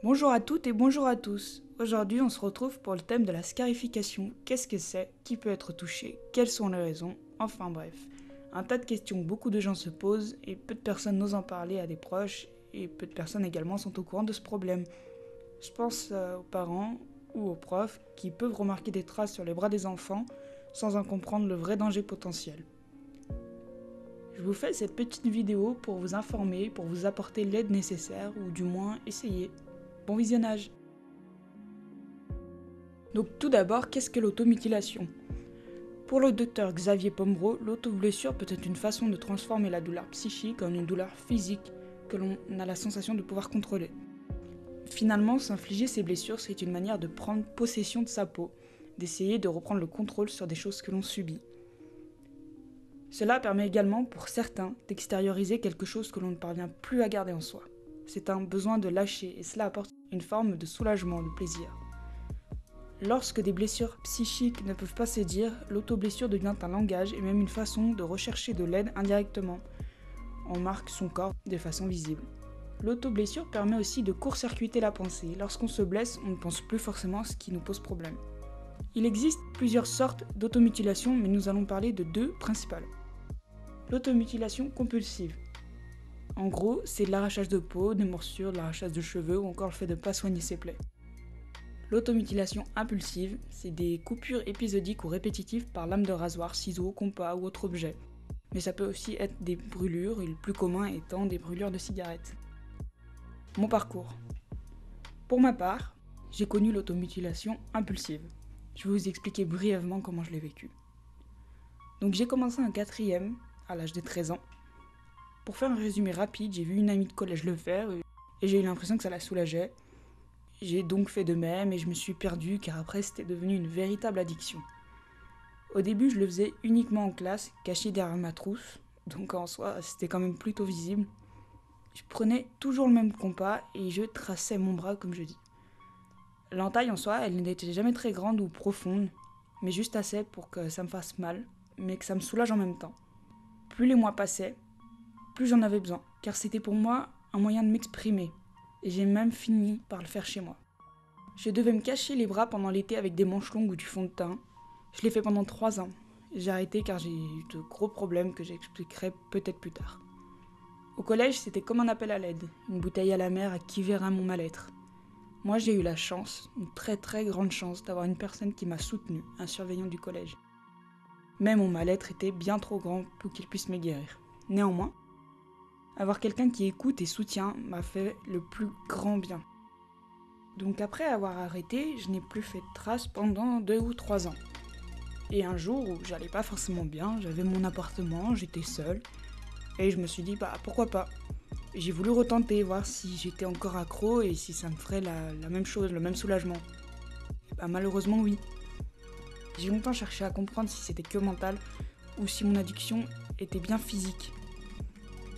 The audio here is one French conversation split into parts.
Bonjour à toutes et bonjour à tous. Aujourd'hui, on se retrouve pour le thème de la scarification. Qu'est-ce que c'est? Qui peut être touché? Quelles sont les raisons? Enfin bref, un tas de questions que beaucoup de gens se posent et peu de personnes n'osent en parler à des proches et peu de personnes également sont au courant de ce problème. Je pense aux parents ou aux profs qui peuvent remarquer des traces sur les bras des enfants sans en comprendre le vrai danger potentiel. Je vous fais cette petite vidéo pour vous informer, pour vous apporter l'aide nécessaire ou du moins essayer. Bon visionnage! Donc tout d'abord, qu'est-ce que l'automutilation? Pour le docteur Xavier Pomereau, l'autoblessure peut être une façon de transformer la douleur psychique en une douleur physique que l'on a la sensation de pouvoir contrôler. Finalement, s'infliger ces blessures, c'est une manière de prendre possession de sa peau, d'essayer de reprendre le contrôle sur des choses que l'on subit. Cela permet également, pour certains, d'extérioriser quelque chose que l'on ne parvient plus à garder en soi. C'est un besoin de lâcher et cela apporte une forme de soulagement, de plaisir. Lorsque des blessures psychiques ne peuvent pas se dire, l'autoblessure devient un langage et même une façon de rechercher de l'aide indirectement. On marque son corps de façon visible. L'autoblessure permet aussi de court-circuiter la pensée. Lorsqu'on se blesse, on ne pense plus forcément à ce qui nous pose problème. Il existe plusieurs sortes d'automutilation, mais nous allons parler de deux principales. L'automutilation compulsive. En gros, c'est de l'arrachage de peau, des morsures, de l'arrachage de cheveux ou encore le fait de ne pas soigner ses plaies. L'automutilation impulsive, c'est des coupures épisodiques ou répétitives par lame de rasoir, ciseaux, compas ou autre objet. Mais ça peut aussi être des brûlures, et le plus commun étant des brûlures de cigarettes. Mon parcours. Pour ma part, j'ai connu l'automutilation impulsive. Je vais vous expliquer brièvement comment je l'ai vécu. Donc j'ai commencé en 4e, à l'âge de 13 ans. Pour faire un résumé rapide, j'ai vu une amie de collège le faire et j'ai eu l'impression que ça la soulageait. J'ai donc fait de même et je me suis perdue car après c'était devenu une véritable addiction. Au début je le faisais uniquement en classe, caché derrière ma trousse, donc en soi c'était quand même plutôt visible. Je prenais toujours le même compas et je traçais mon bras comme je dis. L'entaille en soi elle n'était jamais très grande ou profonde, mais juste assez pour que ça me fasse mal, mais que ça me soulage en même temps. Plus les mois passaient, plus j'en avais besoin, car c'était pour moi un moyen de m'exprimer. Et j'ai même fini par le faire chez moi. Je devais me cacher les bras pendant l'été avec des manches longues ou du fond de teint. Je l'ai fait pendant 3 ans. J'ai arrêté car j'ai eu de gros problèmes que j'expliquerai peut-être plus tard. Au collège, c'était comme un appel à l'aide, une bouteille à la mer à qui verra mon mal-être. Moi, j'ai eu la chance, une très très grande chance, d'avoir une personne qui m'a soutenu, un surveillant du collège. Mais mon mal-être était bien trop grand pour qu'il puisse me guérir. Néanmoins, avoir quelqu'un qui écoute et soutient m'a fait le plus grand bien. Donc après avoir arrêté, je n'ai plus fait de traces pendant 2 ou 3 ans. Et un jour où j'allais pas forcément bien, j'avais mon appartement, j'étais seule, et je me suis dit pourquoi pas. J'ai voulu retenter, voir si j'étais encore accro et si ça me ferait la même chose, le même soulagement. Et malheureusement oui. J'ai longtemps cherché à comprendre si c'était que mental ou si mon addiction était bien physique.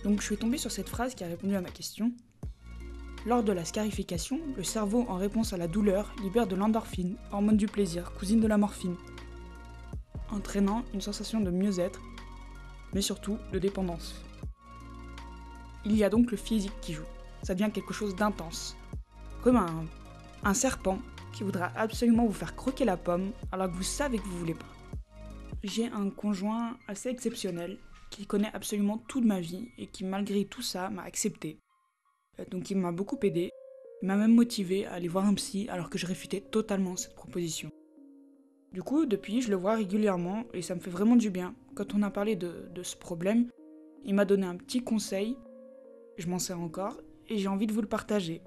Donc je suis tombée sur cette phrase qui a répondu à ma question. Lors de la scarification, le cerveau, en réponse à la douleur, libère de l'endorphine, hormone du plaisir, cousine de la morphine, entraînant une sensation de mieux-être, mais surtout de dépendance. Il y a donc le physique qui joue. Ça devient quelque chose d'intense. Comme un serpent qui voudra absolument vous faire croquer la pomme alors que vous savez que vous voulez pas. J'ai un conjoint assez exceptionnel qui connaît absolument tout de ma vie et qui malgré tout ça m'a accepté. Donc il m'a beaucoup aidé, il m'a même motivé à aller voir un psy alors que je réfutais totalement cette proposition. Du coup, depuis, je le vois régulièrement et ça me fait vraiment du bien. Quand on a parlé de ce problème, il m'a donné un petit conseil, je m'en sers encore et j'ai envie de vous le partager.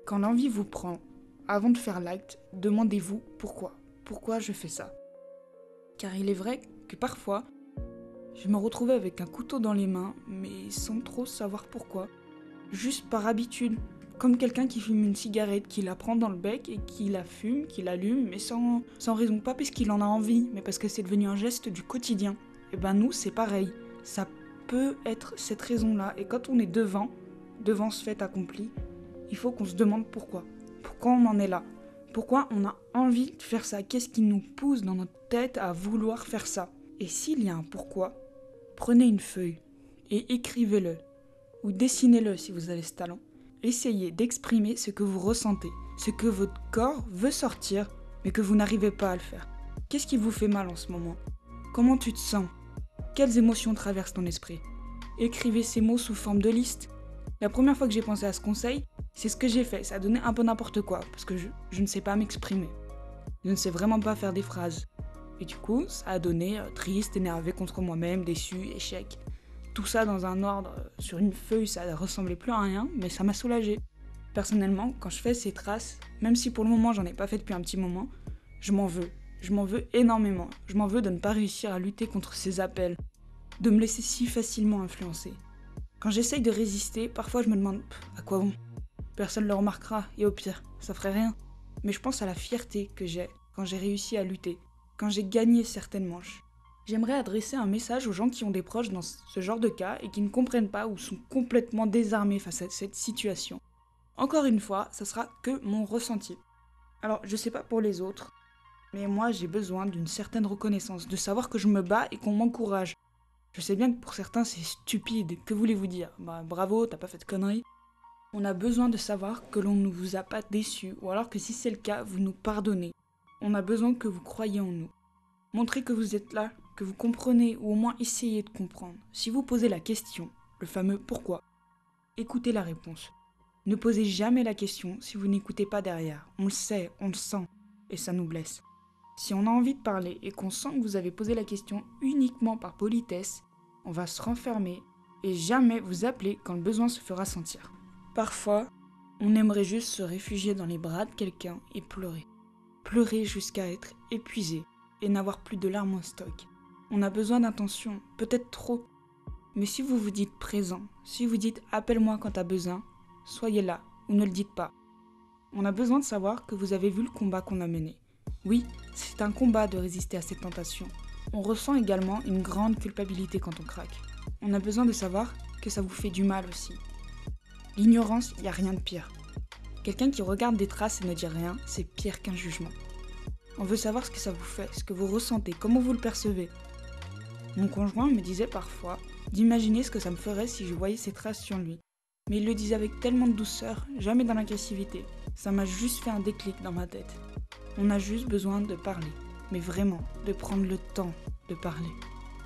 Quand l'envie vous prend, avant de faire l'acte, demandez-vous pourquoi. Pourquoi je fais ça? Car il est vrai que parfois, je me retrouvais avec un couteau dans les mains, mais sans trop savoir pourquoi. Juste par habitude, comme quelqu'un qui fume une cigarette, qui la prend dans le bec et qui la fume, qui l'allume, mais sans raison, pas parce qu'il en a envie, mais parce que c'est devenu un geste du quotidien. Et nous, c'est pareil. Ça peut être cette raison-là, et quand on est devant ce fait accompli, il faut qu'on se demande pourquoi. Pourquoi on en est là? Pourquoi on a envie de faire ça? Qu'est-ce qui nous pousse dans notre tête à vouloir faire ça? Et s'il y a un pourquoi, prenez une feuille et écrivez-le. Ou dessinez-le si vous avez ce talent. essayez d'exprimer ce que vous ressentez, ce que votre corps veut sortir, mais que vous n'arrivez pas à le faire. Qu'est-ce qui vous fait mal en ce moment? Comment tu te sens? Quelles émotions traversent ton esprit? Écrivez ces mots sous forme de liste. La première fois que j'ai pensé à ce conseil, c'est ce que j'ai fait. Ça a donné un peu n'importe quoi, parce que je ne sais pas m'exprimer. Je ne sais vraiment pas faire des phrases. Et du coup, ça a donné triste, énervé contre moi-même, déçu, échec. Tout ça dans un ordre sur une feuille, ça ne ressemblait plus à rien, mais ça m'a soulagé. Personnellement, quand je fais ces traces, même si pour le moment j'en ai pas fait depuis un petit moment, je m'en veux. Je m'en veux énormément. Je m'en veux de ne pas réussir à lutter contre ces appels, de me laisser si facilement influencer. Quand j'essaye de résister, parfois je me demande à quoi bon. Personne ne le remarquera, et au pire, ça ferait rien. Mais je pense à la fierté que j'ai quand j'ai réussi à lutter, quand j'ai gagné certaines manches. J'aimerais adresser un message aux gens qui ont des proches dans ce genre de cas et qui ne comprennent pas ou sont complètement désarmés face à cette situation. Encore une fois, ça sera que mon ressenti. Alors, je sais pas pour les autres, mais moi j'ai besoin d'une certaine reconnaissance, de savoir que je me bats et qu'on m'encourage. Je sais bien que pour certains c'est stupide, que voulez-vous dire? Bravo, t'as pas fait de conneries. On a besoin de savoir que l'on ne vous a pas déçus, ou alors que si c'est le cas, vous nous pardonnez. On a besoin que vous croyiez en nous. Montrez que vous êtes là, que vous comprenez, ou au moins essayez de comprendre. Si vous posez la question, le fameux pourquoi, écoutez la réponse. Ne posez jamais la question si vous n'écoutez pas derrière. On le sait, on le sent, et ça nous blesse. Si on a envie de parler et qu'on sent que vous avez posé la question uniquement par politesse, on va se renfermer et jamais vous appeler quand le besoin se fera sentir. Parfois, on aimerait juste se réfugier dans les bras de quelqu'un et pleurer. Pleurer jusqu'à être épuisé et n'avoir plus de larmes en stock. On a besoin d'attention, peut-être trop. Mais si vous vous dites présent, si vous dites appelle-moi quand t'as besoin, soyez là ou ne le dites pas. On a besoin de savoir que vous avez vu le combat qu'on a mené. Oui, c'est un combat de résister à cette tentation. On ressent également une grande culpabilité quand on craque. On a besoin de savoir que ça vous fait du mal aussi. L'ignorance, il n'y a rien de pire. Quelqu'un qui regarde des traces et ne dit rien, c'est pire qu'un jugement. On veut savoir ce que ça vous fait, ce que vous ressentez, comment vous le percevez. Mon conjoint me disait parfois d'imaginer ce que ça me ferait si je voyais ces traces sur lui. Mais il le disait avec tellement de douceur, jamais dans l'agressivité. Ça m'a juste fait un déclic dans ma tête. On a juste besoin de parler, mais vraiment, de prendre le temps de parler.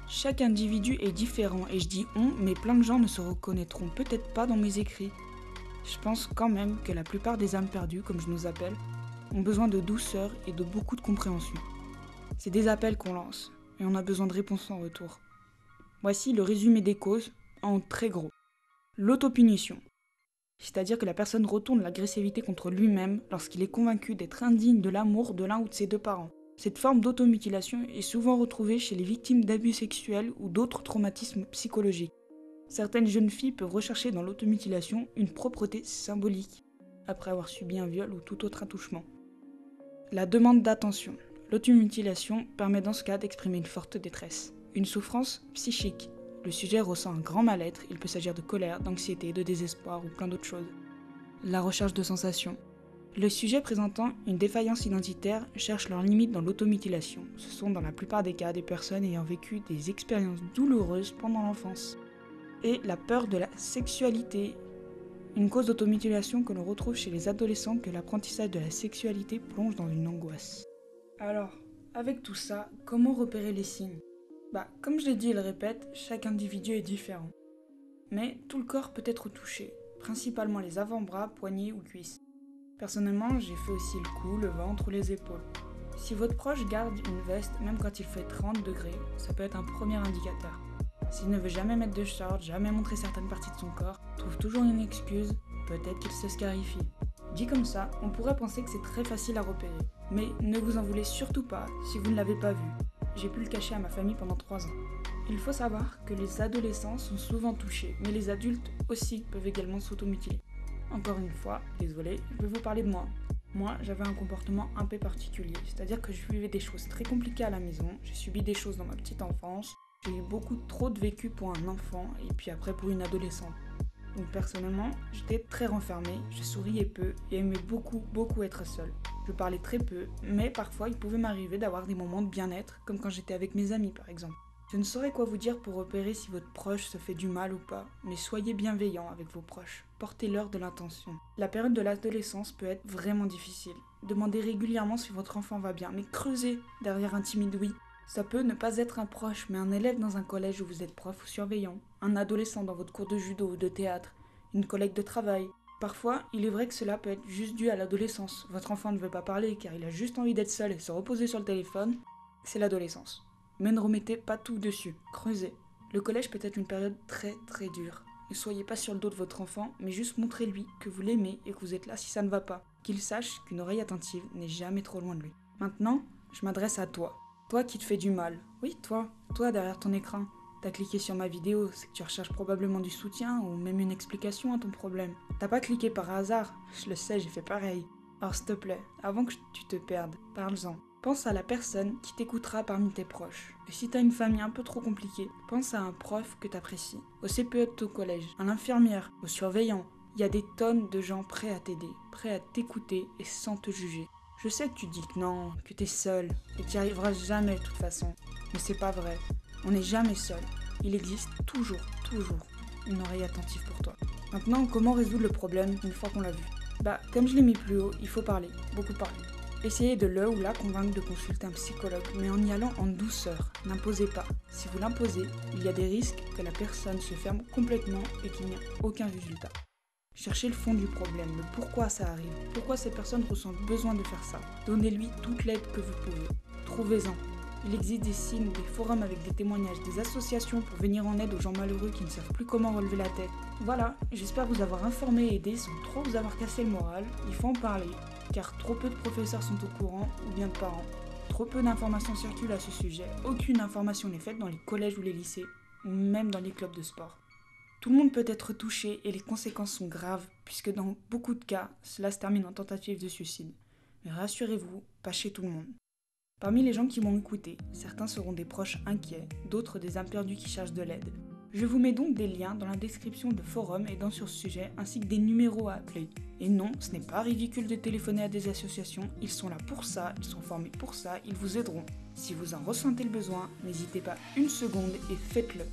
Chaque individu est différent et je dis on, mais plein de gens ne se reconnaîtront peut-être pas dans mes écrits. Je pense quand même que la plupart des âmes perdues, comme je nous appelle, ont besoin de douceur et de beaucoup de compréhension. C'est des appels qu'on lance, et on a besoin de réponses en retour. Voici le résumé des causes, en très gros. L'autopunition. C'est-à-dire que la personne retourne l'agressivité contre lui-même lorsqu'il est convaincu d'être indigne de l'amour de l'un ou de ses deux parents. Cette forme d'automutilation est souvent retrouvée chez les victimes d'abus sexuels ou d'autres traumatismes psychologiques. Certaines jeunes filles peuvent rechercher dans l'automutilation une propreté symbolique, après avoir subi un viol ou tout autre attouchement. La demande d'attention. L'automutilation permet dans ce cas d'exprimer une forte détresse, une souffrance psychique. Le sujet ressent un grand mal-être, il peut s'agir de colère, d'anxiété, de désespoir ou plein d'autres choses. La recherche de sensations. Le sujet présentant une défaillance identitaire cherche leurs limites dans l'automutilation. Ce sont dans la plupart des cas des personnes ayant vécu des expériences douloureuses pendant l'enfance. Et la peur de la sexualité. Une cause d'automutilation que l'on retrouve chez les adolescents que l'apprentissage de la sexualité plonge dans une angoisse. Alors, avec tout ça, comment repérer les signes ? Comme je l'ai dit et le répète, chaque individu est différent. Mais tout le corps peut être touché, principalement les avant-bras, poignets ou cuisses. Personnellement, j'ai fait aussi le cou, le ventre ou les épaules. Si votre proche garde une veste, même quand il fait 30 degrés, ça peut être un premier indicateur. S'il ne veut jamais mettre de short, jamais montrer certaines parties de son corps, trouve toujours une excuse, peut-être qu'il se scarifie. Dit comme ça, on pourrait penser que c'est très facile à repérer. Mais ne vous en voulez surtout pas si vous ne l'avez pas vu. J'ai pu le cacher à ma famille pendant 3 ans. Il faut savoir que les adolescents sont souvent touchés, mais les adultes aussi peuvent également s'automutiler. Encore une fois, désolé, je vais vous parler de moi. Moi, j'avais un comportement un peu particulier, c'est-à-dire que je vivais des choses très compliquées à la maison, j'ai subi des choses dans ma petite enfance, j'ai eu beaucoup trop de vécu pour un enfant et puis après pour une adolescente. Donc personnellement, j'étais très renfermée, je souriais peu et aimais beaucoup être seule. Je parlais très peu, mais parfois il pouvait m'arriver d'avoir des moments de bien-être, comme quand j'étais avec mes amis par exemple. Je ne saurais quoi vous dire pour repérer si votre proche se fait du mal ou pas, mais soyez bienveillant avec vos proches. Portez-leur de l'attention. La période de l'adolescence peut être vraiment difficile. Demandez régulièrement si votre enfant va bien, mais creusez derrière un timide oui. Ça peut ne pas être un proche, mais un élève dans un collège où vous êtes prof ou surveillant, un adolescent dans votre cours de judo ou de théâtre, une collègue de travail. Parfois, il est vrai que cela peut être juste dû à l'adolescence. Votre enfant ne veut pas parler car il a juste envie d'être seul et se reposer sur le téléphone. C'est l'adolescence. Mais ne remettez pas tout dessus. Creusez. Le collège peut être une période très très dure. Ne soyez pas sur le dos de votre enfant, mais juste montrez-lui que vous l'aimez et que vous êtes là si ça ne va pas. Qu'il sache qu'une oreille attentive n'est jamais trop loin de lui. Maintenant, je m'adresse à toi. Toi qui te fais du mal. Oui, toi derrière ton écran. T'as cliqué sur ma vidéo, c'est que tu recherches probablement du soutien ou même une explication à ton problème. T'as pas cliqué par hasard, je le sais, j'ai fait pareil. Alors s'il te plaît, avant que tu te perdes, parle-en. Pense à la personne qui t'écoutera parmi tes proches. Et si t'as une famille un peu trop compliquée, pense à un prof que t'apprécies, au CPE de ton collège, à l'infirmière, au surveillant. Il y a des tonnes de gens prêts à t'aider, prêts à t'écouter et sans te juger. Je sais que tu dis que non, que t'es seul, et que t'y arriveras jamais de toute façon. Mais c'est pas vrai. On n'est jamais seul. Il existe toujours une oreille attentive pour toi. Maintenant, comment résoudre le problème une fois qu'on l'a vu? Comme je l'ai mis plus haut, il faut parler, beaucoup parler. Essayez de le ou la convaincre de consulter un psychologue, mais en y allant en douceur. N'imposez pas. Si vous l'imposez, il y a des risques que la personne se ferme complètement et qu'il n'y a aucun résultat. Cherchez le fond du problème, le pourquoi ça arrive, pourquoi cette personne ressent besoin de faire ça. Donnez-lui toute l'aide que vous pouvez. Trouvez-en. Il existe des signes, des forums avec des témoignages, des associations pour venir en aide aux gens malheureux qui ne savent plus comment relever la tête. Voilà, j'espère vous avoir informé et aidé sans trop vous avoir cassé le moral. Il faut en parler, car trop peu de professeurs sont au courant, ou bien de parents. Trop peu d'informations circulent à ce sujet, aucune information n'est faite dans les collèges ou les lycées, ou même dans les clubs de sport. Tout le monde peut être touché et les conséquences sont graves, puisque dans beaucoup de cas, cela se termine en tentative de suicide. Mais rassurez-vous, pas chez tout le monde. Parmi les gens qui m'ont écouté, certains seront des proches inquiets, d'autres des imperdus qui cherchent de l'aide. Je vous mets donc des liens dans la description de forums aidant sur ce sujet, ainsi que des numéros à appeler. Et non, ce n'est pas ridicule de téléphoner à des associations, ils sont là pour ça, ils sont formés pour ça, ils vous aideront. Si vous en ressentez le besoin, n'hésitez pas une seconde et faites-le.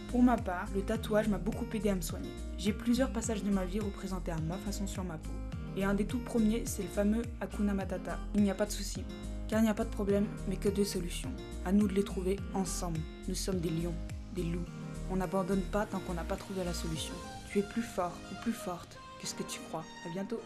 Pour ma part, le tatouage m'a beaucoup aidé à me soigner. J'ai plusieurs passages de ma vie représentés à ma façon sur ma peau. Et un des tout premiers, c'est le fameux Hakuna Matata. Il n'y a pas de souci, car il n'y a pas de problème, mais que deux solutions. À nous de les trouver ensemble. Nous sommes des lions, des loups. On n'abandonne pas tant qu'on n'a pas trouvé la solution. Tu es plus fort ou plus forte que ce que tu crois. À bientôt.